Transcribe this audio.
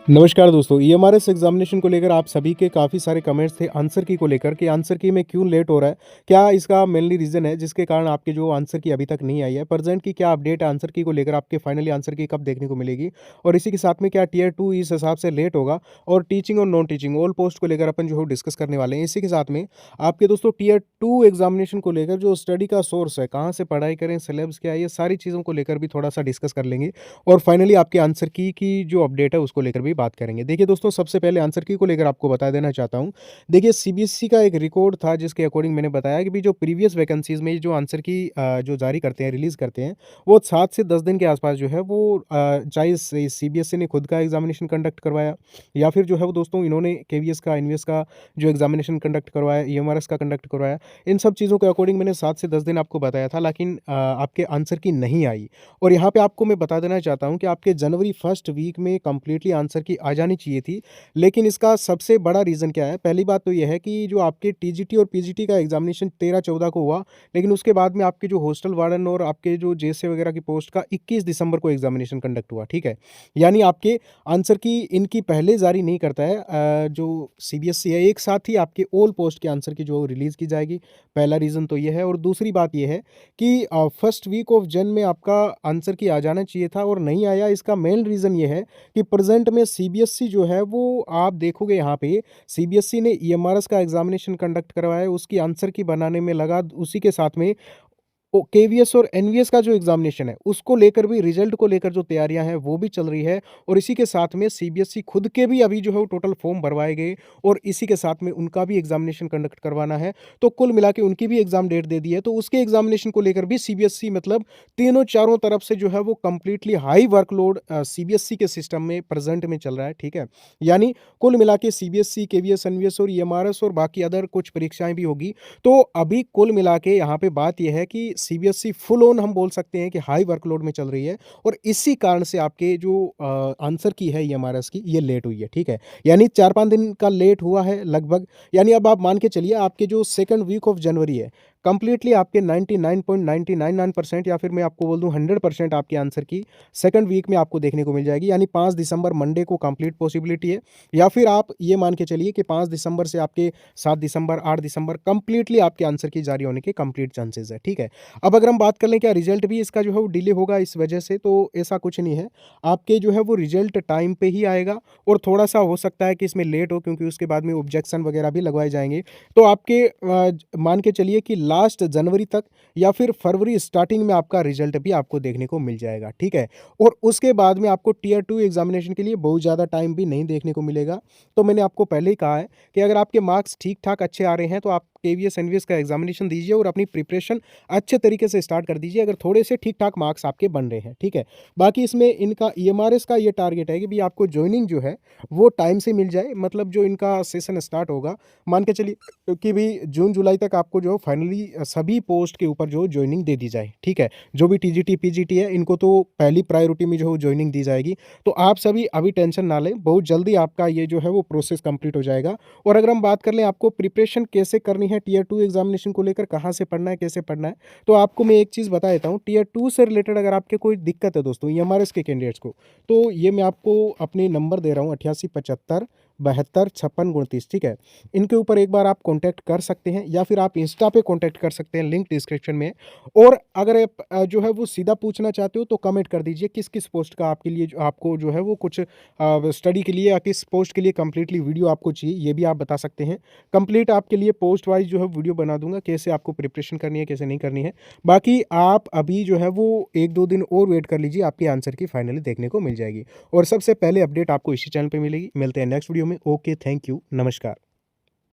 नमस्कार दोस्तों, EMRS examination को लेकर आप सभी के काफ़ी सारे कमेंट्स थे आंसर की को लेकर कि आंसर की में क्यों लेट हो रहा है। क्या इसका मेनली रीज़न है जिसके कारण आपके जो आंसर की अभी तक नहीं आई है? प्रेजेंट की क्या अपडेट है आंसर की को लेकर, आपके फाइनली आंसर की कब देखने को मिलेगी? और इसी के साथ में क्या टियर 2 इस हिसाब से लेट होगा? और टीचिंग और नॉन टीचिंग ऑल पोस्ट को लेकर अपन जो है डिस्कस करने वाले हैं। इसी के साथ में आपके दोस्तों टियर 2 एग्जामिनेशन को लेकर जो स्टडी का सोर्स है, कहाँ से पढ़ाई करें, सिलेबस क्या है, ये सारी चीज़ों को लेकर भी थोड़ा-सा डिस्कस कर लेंगे। और फाइनली आपके आंसर की जो अपडेट है उसको लेकर भी बात करेंगे। देखिए दोस्तों, सबसे पहले आंसर की को लेकर आपको बता देना चाहता हूँ। देखिए सीबीएसई का एक रिकॉर्ड था जिसके अकॉर्डिंग मैंने बताया कि भी जो प्रीवियस वैकेंसीज़ में जो आंसर की जो जारी करते हैं, रिलीज़ करते हैं, वो 7 से 10 दिन के आसपास जो है वो चाहे सीबीएसई ने खुद का एग्जामिनेशन कंडक्ट करवाया या फिर जो है वो दोस्तों इन्होंने केवीएस का, एनवीएस का जो एग्जामिनेशन कंडक्ट करवाया, ईएमआरएस का कंडक्ट करवाया, इन सब चीज़ों के अकॉर्डिंग मैंने 7 से 10 दिन आपको बताया था, लेकिन आपके आंसर की नहीं आई। और यहाँ पे आपको मैं बता देना चाहता हूँ कि आपके जनवरी फर्स्ट वीक में कंप्लीटली आंसर की आ जानी चाहिए थी। लेकिन इसका सबसे बड़ा रीज़न क्या है? पहली बात तो ये है कि जो आपके टीजीटी और पीजीटी का एग्ज़ामिनेशन 13-14 को हुआ, लेकिन उसके बाद में आपके जो हॉस्टल वार्डन और आपके जो जेएसए वगैरह की पोस्ट का 21 दिसंबर को एग्ज़ामिनेशन कंडक्ट हुआ, ठीक है? यानी आपके आंसर की इनकी पहले जारी नहीं करता है जो सीबीएसई है, एक साथ ही आपके ऑल पोस्ट के आंसर की जो रिलीज़ की जाएगी। पहला रीज़न तो ये है और दूसरी बात ये है कि फर्स्ट वीक ऑफ जन में आपका आंसर की आ जाना चाहिए था और नहीं आया। इसका मेन रीज़न ये है कि प्रेज़ेंट में सीबीएसई जो है वो आप देखोगे यहाँ पे सीबीएसई ने ईएमआरएस का एग्ज़ामिनेशन कंडक्ट करवाया है, उसकी आंसर की बनाने में लगा, उसी के साथ में केवीएस और एनवीएस का जो एग्जामिनेशन है उसको लेकर भी, रिजल्ट को लेकर जो तैयारियां हैं वो भी चल रही है। और इसी के साथ में सीबीएसई खुद के भी अभी जो है वो टोटल फॉर्म भरवाए गए और इसी के साथ में उनका भी एग्जामिनेशन कंडक्ट करवाना है। तो कुल मिला के उनकी भी एग्जाम डेट दे दी है, तो उसके एग्जामिनेशन को लेकर भी सीबीएसई मतलब तीनों चारों तरफ से जो है वो कंप्लीटली हाई वर्कलोड सीबीएसई के सिस्टम में प्रेजेंट में चल रहा है, ठीक है? यानी कुल मिला के सीबीएसई, केवीएस, एनवीएस और ईएमआरएस और बाकी अदर कुछ परीक्षाएं भी होगी। तो अभी कुल मिला के यहाँ पे बात यह है कि सीबीएसई फुल ऑन हम बोल सकते हैं कि हाई वर्कलोड में चल रही है और इसी कारण से आपके जो आंसर की है ईएमआरएस की, ये लेट हुई है, ठीक है? यानी 4-5 दिन का लेट हुआ है लगभग। यानी अब आप मान के चलिए आपके जो सेकंड वीक ऑफ जनवरी है, कंप्लीटली आपके 99.999% या फिर मैं आपको बोल दूं 100% आपके आंसर की सेकंड वीक में आपको देखने को मिल जाएगी। यानी 5 दिसंबर मंडे को कंप्लीट पॉसिबिलिटी है, या फिर आप ये मान के चलिए कि 5 दिसंबर से आपके 7 दिसंबर, 8 दिसंबर कंप्लीटली आपके आंसर की जारी होने के कंप्लीट चांसेस है, ठीक है? अब अगर हम बात कर लें क्या रिजल्ट भी इसका जो है वो डिले होगा इस वजह से, तो ऐसा कुछ नहीं है। आपके जो है वो रिजल्ट टाइम पे ही आएगा और थोड़ा-सा हो सकता है कि इसमें लेट हो, क्योंकि उसके बाद में ऑब्जेक्शन वगैरह भी लगवाए जाएँगे। तो आपके मान के चलिए कि लास्ट जनवरी तक या फिर फरवरी स्टार्टिंग में आपका रिजल्ट भी आपको देखने को मिल जाएगा, ठीक है? और उसके बाद में आपको टियर 2 एग्ज़ामिनेशन के लिए बहुत ज़्यादा टाइम भी नहीं देखने को मिलेगा। तो मैंने आपको पहले ही कहा है कि अगर आपके मार्क्स ठीक-ठाक अच्छे आ रहे हैं तो आप केवीएस, एनवीएस का एग्ज़ामिनेशन दीजिए और अपनी प्रिपरेशन अच्छे तरीके से स्टार्ट कर दीजिए, अगर थोड़े से ठीक-ठाक मार्क्स आपके बन रहे हैं, ठीक है? बाकी इसमें इनका ईएमआरएस का ये टारगेट है कि भई आपको जॉइनिंग जो है वो टाइम से मिल जाए। मतलब जो इनका सेशन स्टार्ट होगा, मान के चलिए कि भई जून-जुलाई तक आपको जो फाइनली सभी पोस्ट के ऊपर जो जॉइनिंग दे दी जाए, ठीक है? जो भी टीजीटी, पीजीटी है, इनको तो पहली प्रायोरिटी में जो है जॉइनिंग दी जाएगी। तो आप सभी अभी टेंशन ना लें, बहुत जल्दी आपका ये जो है वो प्रोसेस कंप्लीट हो जाएगा। और अगर हम बात कर लें आपको प्रिपरेशन कैसे करनी है टियर 2 एग्ज़ामिनेशन को लेकर, कहाँ से पढ़ना है, कैसे पढ़ना है, तो आपको मैं एक चीज़ बता देता हूँ। टियर 2 से रिलेटेड अगर आपके कोई दिक्कत है दोस्तों ईएमआरएस के कैंडिडेट्स को, तो ये मैं आपको अपने नंबर दे रहा हूँ 8875 72 56 29, ठीक है? इनके ऊपर एक बार आप कॉन्टैक्ट कर सकते हैं या फिर आप इंस्टा पे कॉन्टैक्ट कर सकते हैं, लिंक डिस्क्रिप्शन में है। और अगर आप जो है वो सीधा पूछना चाहते हो तो कमेंट कर दीजिए किस-किस पोस्ट का आपके लिए, जो आपको जो है वो कुछ स्टडी के लिए या किस पोस्ट के लिए कंप्लीटली वीडियो आपको चाहिए, ये भी आप बता सकते हैं। कंप्लीट आपके लिए पोस्ट वाइज़ जो है वीडियो बना दूँगा, कैसे आपको प्रिपरेशन करनी है, कैसे नहीं करनी है। बाकी आप अभी जो है वो 1-2 दिन और वेट कर लीजिए, आपके आंसर की फाइनली देखने को मिल जाएगी। और सबसे पहले अपडेट आपको इसी चैनल पे मिलेगी। मिलते हैं नेक्स्ट वीडियो में। ओके, थैंक यू, नमस्कार।